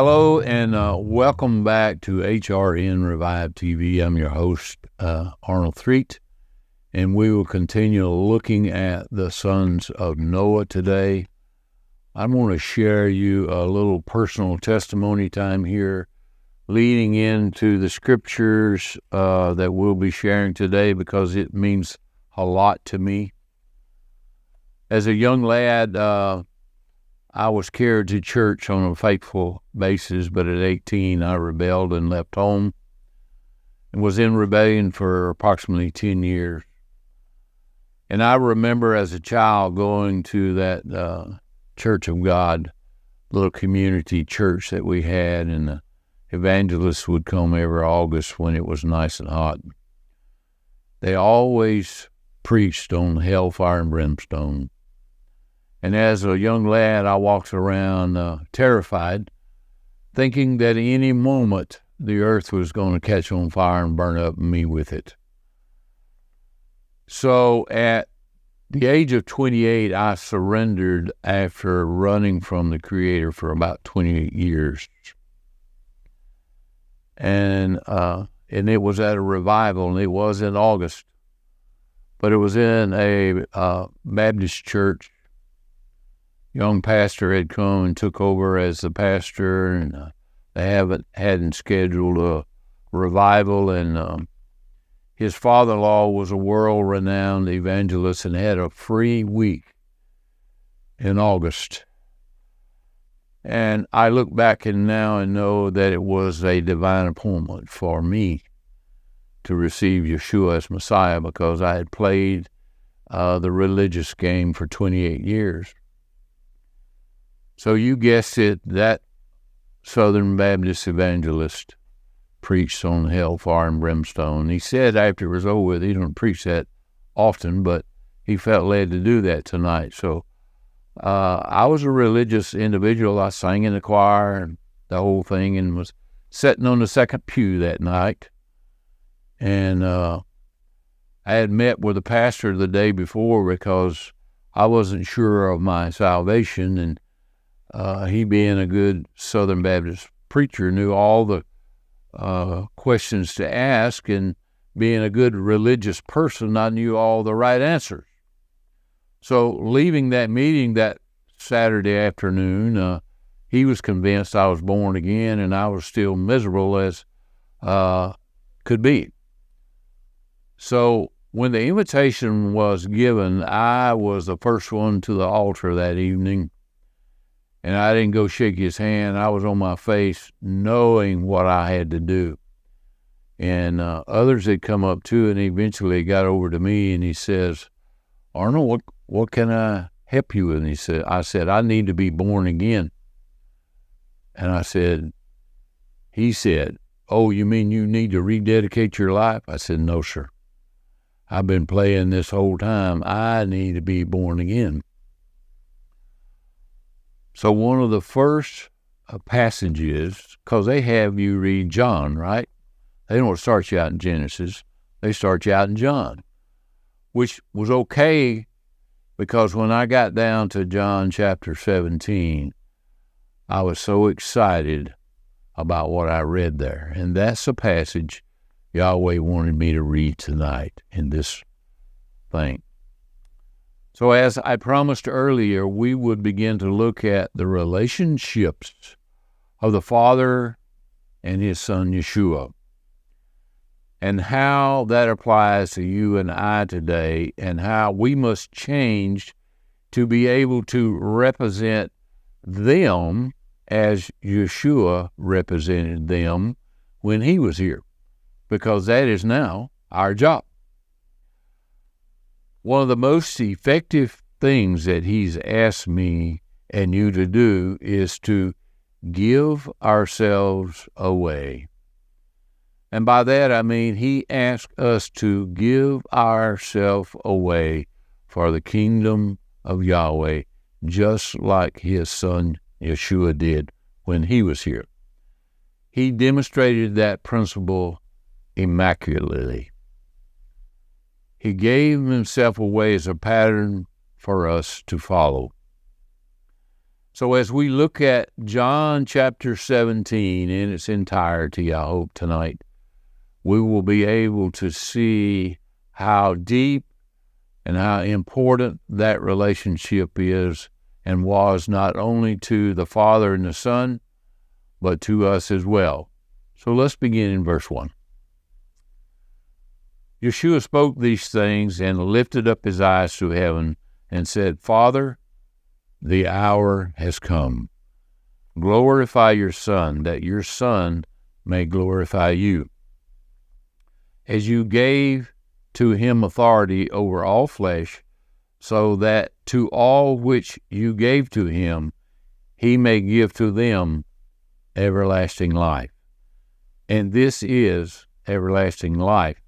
Hello and welcome back to HRN Revive TV. I'm your host, Arnold Threatt, and we will continue looking at the sons of Noah today. I want to share you a little personal testimony time here leading into the scriptures that we'll be sharing today because it means a lot to me. As a young lad, I was carried to church on a faithful basis, but at 18, I rebelled and left home and was in rebellion for approximately 10 years. And I remember as a child going to that Church of God, little community church that we had, and the evangelists would come every August when it was nice and hot. They always preached on hellfire and brimstone. And as a young lad, I walked around terrified, thinking that any moment the earth was going to catch on fire and burn up me with it. So at the age of 28, I surrendered after running from the Creator for about 28 years. And it was at a revival, and it was in August. But it was in a Baptist church. Young pastor had come and took over as the pastor, and they hadn't scheduled a revival, and his father-in-law was a world-renowned evangelist and had a free week in August. And I look back and now know that it was a divine appointment for me to receive Yeshua as Messiah because I had played the religious game for 28 years. So you guessed it, that Southern Baptist evangelist preached on hellfire and brimstone. He said after it was over with, he don't preach that often, but he felt led to do that tonight. So I was a religious individual. I sang in the choir and the whole thing and was sitting on the second pew that night. And I had met with the pastor the day before because I wasn't sure of my salvation, and he, being a good Southern Baptist preacher, knew all the questions to ask, and being a good religious person, I knew all the right answers. So leaving that meeting that Saturday afternoon, he was convinced I was born again, and I was still miserable as could be. So when the invitation was given, I was the first one to the altar that evening. And I didn't go shake his hand. I was on my face knowing what I had to do. And others had come up too, and eventually got over to me, and he says, Arnold, what can I help you with? And I said, I need to be born again. And he said, oh, you mean you need to rededicate your life? I said, no, sir. I've been playing this whole time. I need to be born again. So one of the first passages, because they have you read John, right? They don't start you out in Genesis. They start you out in John, which was okay because when I got down to John chapter 17, I was so excited about what I read there. And that's the passage Yahweh wanted me to read tonight in this thing. So as I promised earlier, we would begin to look at the relationships of the Father and His Son, Yeshua, and how that applies to you and I today, and how we must change to be able to represent them as Yeshua represented them when He was here, because that is now our job. One of the most effective things that He's asked me and you to do is to give ourselves away. And by that I mean He asked us to give ourselves away for the kingdom of Yahweh, just like His Son Yeshua did when He was here. He demonstrated that principle immaculately. He gave Himself away as a pattern for us to follow. So as we look at John chapter 17 in its entirety, I hope tonight, we will be able to see how deep and how important that relationship is and was, not only to the Father and the Son, but to us as well. So let's begin in verse 1. Yeshua spoke these things and lifted up his eyes to heaven and said, Father, the hour has come. Glorify your Son, that your Son may glorify you. As you gave to him authority over all flesh, so that to all which you gave to him, he may give to them everlasting life. And this is everlasting life,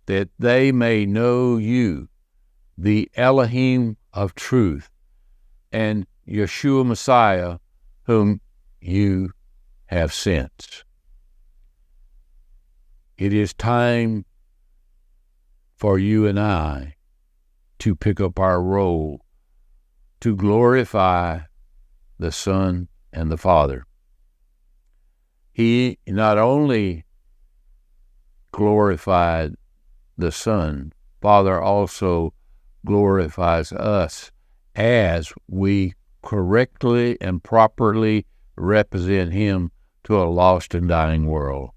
that they may know you, the Elohim of truth, and Yeshua Messiah, whom you have sent. It is time for you and I to pick up our role to glorify the Son and the Father. He not only glorified the Son, Father also glorifies us as we correctly and properly represent him to a lost and dying world.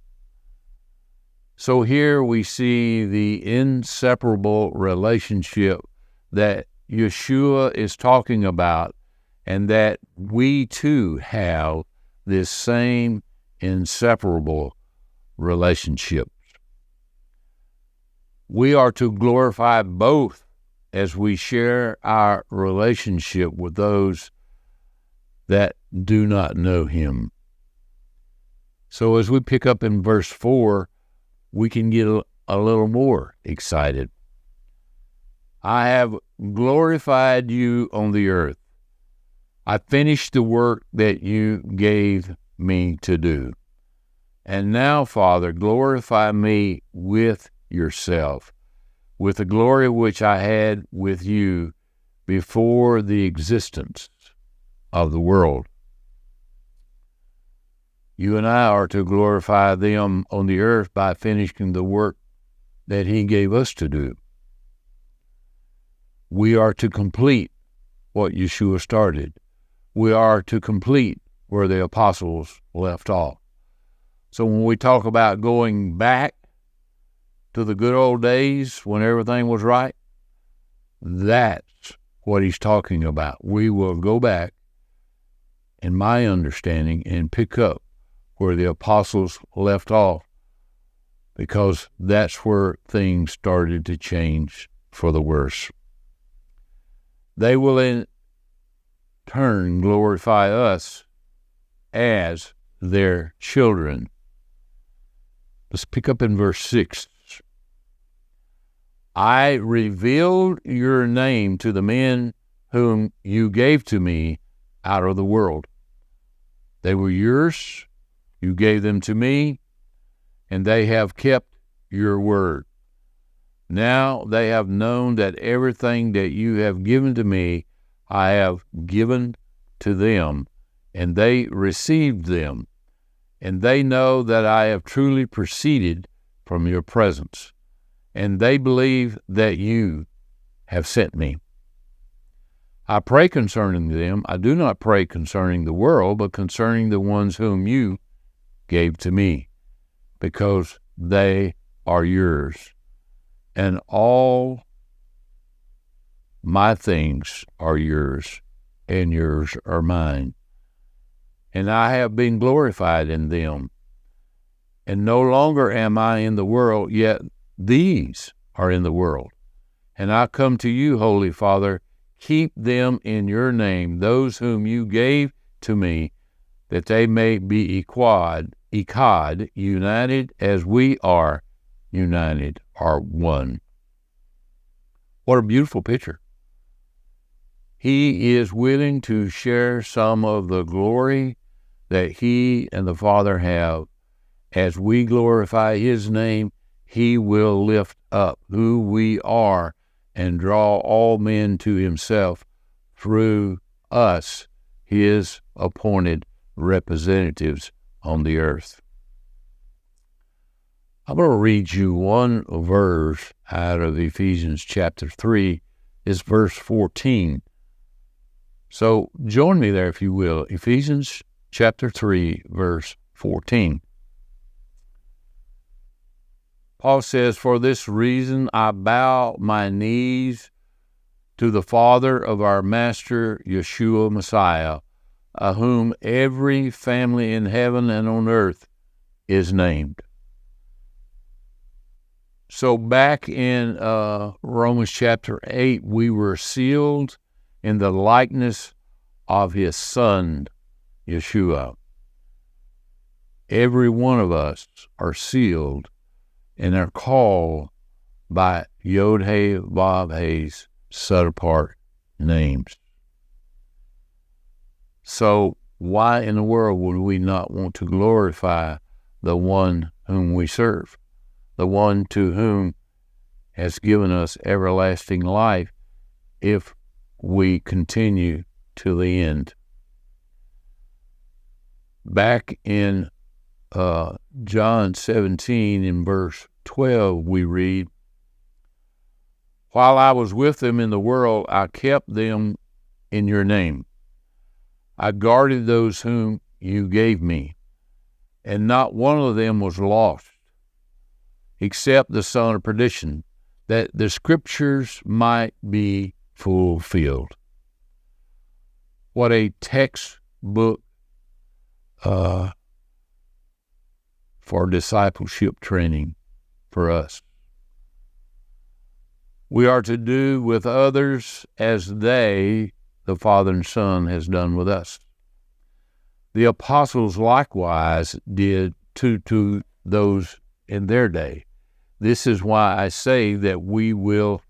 So here we see the inseparable relationship that Yeshua is talking about, and that we too have this same inseparable relationship. We are to glorify both as we share our relationship with those that do not know him. So as we pick up in verse 4, we can get a little more excited. I have glorified you on the earth. I finished the work that you gave me to do. And now, Father, glorify me with yourself, with the glory which I had with you before the existence of the world. You and I are to glorify them on the earth by finishing the work that he gave us to do. We are to complete what Yeshua started. We are to complete where the apostles left off. So when we talk about going back to the good old days when everything was right, that's what he's talking about. We will go back, in my understanding, and pick up where the apostles left off, because that's where things started to change for the worse. They will in turn glorify us as their children. Let's pick up in verse 6. I revealed your name to the men whom you gave to me out of the world. They were yours, you gave them to me, and they have kept your word. Now they have known that everything that you have given to me, I have given to them, and they received them, and they know that I have truly proceeded from your presence, and they believe that you have sent me. I pray concerning them. I do not pray concerning the world, but concerning the ones whom you gave to me, because they are yours, and all my things are yours, and yours are mine. And I have been glorified in them. And no longer am I in the world, yet these are in the world. And I come to you, Holy Father, keep them in your name, those whom you gave to me, that they may be echad, united as we are united, are one. What a beautiful picture. He is willing to share some of the glory that he and the Father have. As we glorify his name, he will lift up who we are and draw all men to himself through us his appointed representatives on the earth. I'm going to read you one verse out of Ephesians chapter 3. It's verse 14. So join me there, if you will. Ephesians chapter 3, verse 14. Paul says, "For this reason I bow my knees to the Father of our Master Yeshua Messiah, whom every family in heaven and on earth is named." So back in Romans chapter 8, we were sealed in the likeness of his Son, Yeshua. Every one of us are sealed and are called by Yod-Heh-Vav-Heh's set-apart names. So why in the world would we not want to glorify the one whom we serve, the one to whom has given us everlasting life, if we continue to the end? Back in John 17, in verse 12, we read, "While I was with them in the world, I kept them in your name. I guarded those whom you gave me, and not one of them was lost, except the son of perdition, that the scriptures might be fulfilled." What a textbook for discipleship training for us. We are to do with others as they, the Father and Son, has done with us. The apostles likewise did to those in their day. This is why I say that we will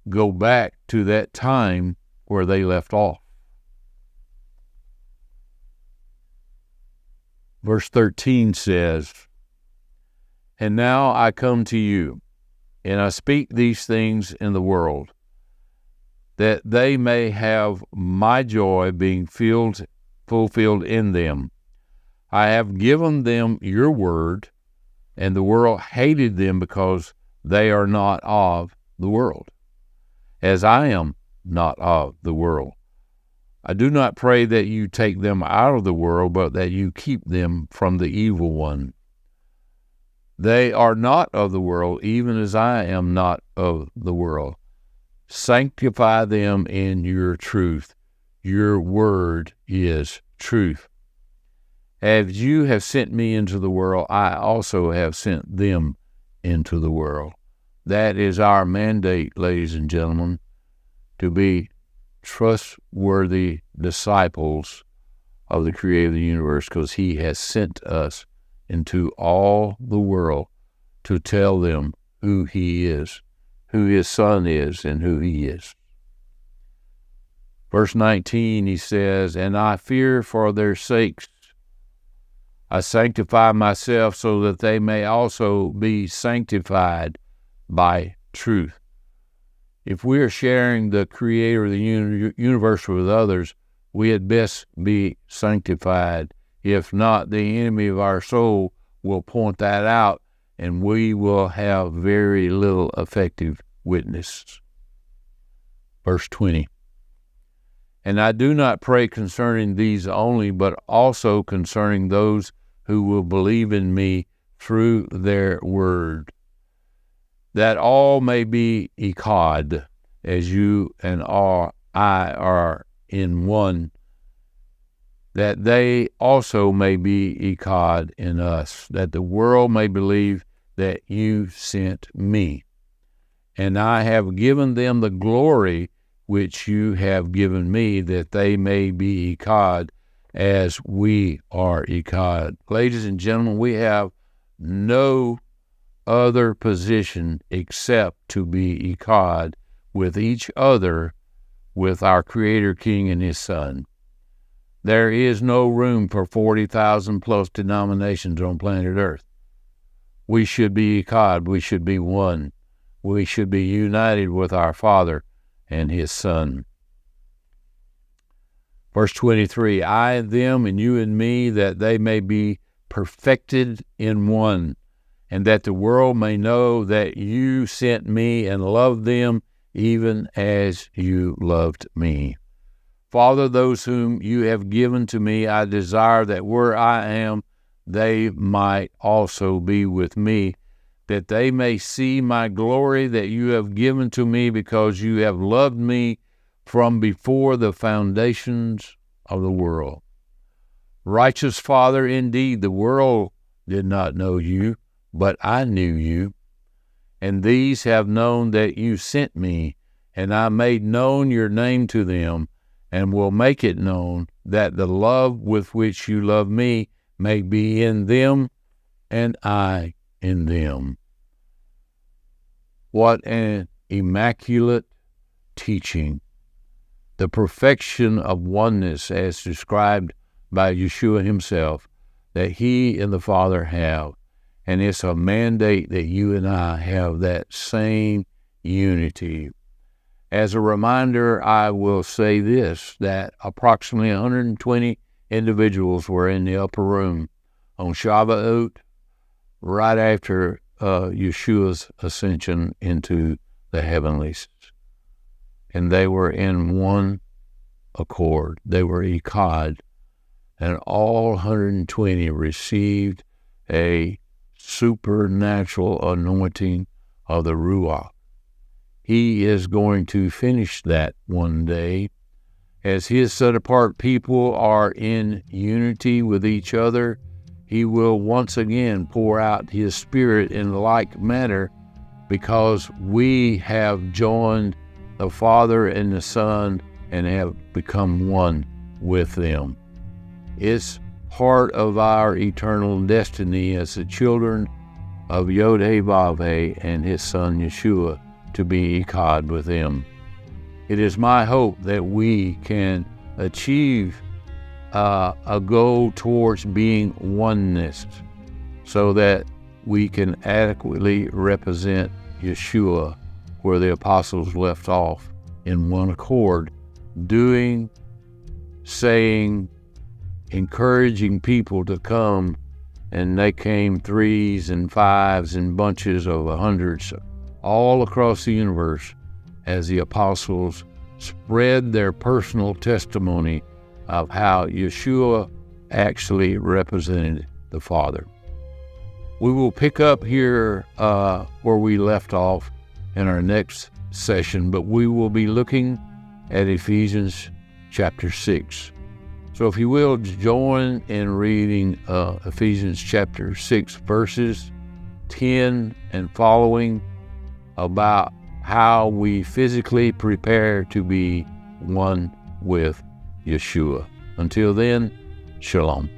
go back to that time where they left off. Verse 13 says, "And now I come to you, and I speak these things in the world, that they may have my joy being fulfilled in them. I have given them your word, and the world hated them because they are not of the world, as I am not of the world. I do not pray that you take them out of the world, but that you keep them from the evil one. They are not of the world, even as I am not of the world. Sanctify them in your truth. Your word is truth. As you have sent me into the world, I also have sent them into the world." That is our mandate, ladies and gentlemen, to be trustworthy disciples of the Creator of the universe, because he has sent us into all the world to tell them who he is, who his Son is, and who he is. Verse 19, he says, "And I fear for their sakes. I sanctify myself so that they may also be sanctified by truth." If we are sharing the Creator of the universe with others, we had best be sanctified. If not, the enemy of our soul will point that out, and we will have very little effective witness. Verse 20, "And I do not pray concerning these only, but also concerning those who will believe in me through their word, that all may be echad, as you and I are in one, that they also may be echad in us, that the world may believe that you sent me. And I have given them the glory which you have given me, that they may be echad, as we are echad." Ladies and gentlemen, we have no other position except to be echad with each other, with our Creator King and his Son. There is no room for 40,000 plus denominations on planet Earth. We should be echad. We should be one. We should be united with our Father and his Son. Verse 23, I and them and you and me, that they may be perfected in one, and that the world may know that you sent me and loved them even as you loved me. Father, those whom you have given to me, I desire that where I am, they might also be with me, that they may see my glory that you have given to me, because you have loved me from before the foundations of the world. Righteous Father, indeed, the world did not know you, but I knew you, and these have known that you sent me, and I made known your name to them, and will make it known, that the love with which you love me may be in them, and I in them. What an immaculate teaching. The perfection of oneness as described by Yeshua himself, that he and the Father have. And it's a mandate that you and I have that same unity. As a reminder, I will say this, that approximately 120 individuals were in the upper room on Shavuot, right after Yeshua's ascension into the heavenlies. And they were in one accord. They were echad, and all 120 received a supernatural anointing of the Ruach. He is going to finish that one day. As his set-apart people are in unity with each other, he will once again pour out his Spirit in like manner, because we have joined the Father and the Son and have become one with them. It's part of our eternal destiny as the children of Yod-Heh-Vav-Heh and his Son Yeshua to be echad with him. It is my hope that we can achieve a goal towards being oneness, so that we can adequately represent Yeshua where the apostles left off, in one accord, doing, saying, encouraging people to come, and they came threes and fives and bunches of hundreds all across the universe as the apostles spread their personal testimony of how Yeshua actually represented the Father. We will pick up here where we left off in our next session, but we will be looking at Ephesians chapter 6. So if you will, join in reading Ephesians chapter 6, verses 10 and following, about how we physically prepare to be one with Yeshua. Until then, shalom.